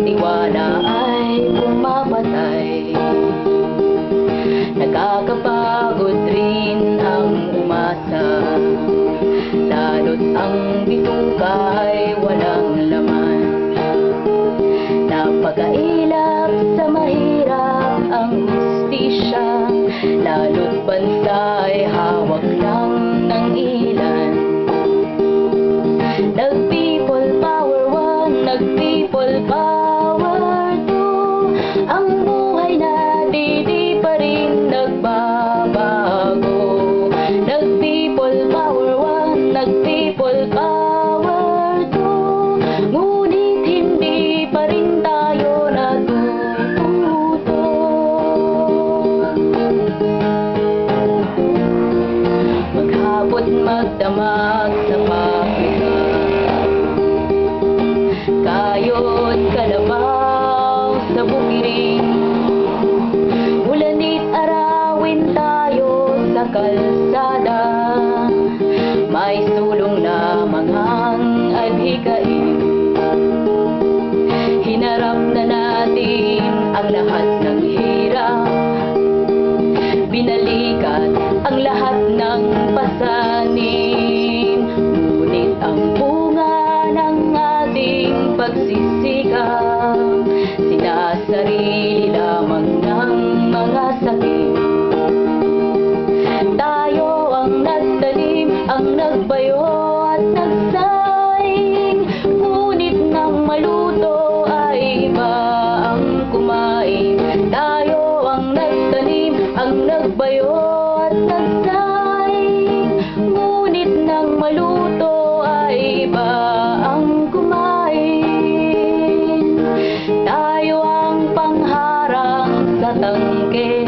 tiwala ay pumapatay. Nakakapagod rin ang umasa, lalo't ang bituka ay walang laman. Napakailap sa mahirap ang hustisya, lalo't bansa ay hawak lang ng ilan. Nag-people power 1, nag-people power 2, ang buhay natin di pa rin nagbabago. Nag-people power 1, nag-people power 2, ngunit hindi pa rin tayo natututo. Maghapot magdamag sa pabrika, kayod kalabaw sa bukirin, ulanit arawin tayo sa kalsada, may sulong lamang ang adhikain. Hinarap na natin ang lahat ng hirap, binalikat ang lahat ng pasanin, ngunit ang bunga ng ating pagsisikap, sinasarili lamang ng mga sakit. Tayo ang nagtanim, ang nagbayo at nagsaing, ngunit nang maluto ay iba ang kumain. Tayo ang nagtanim, ang nagbayo at nagsaing, ngunit nang maluto ay iba ang kumain. Tayo ang pangharang sa tangke,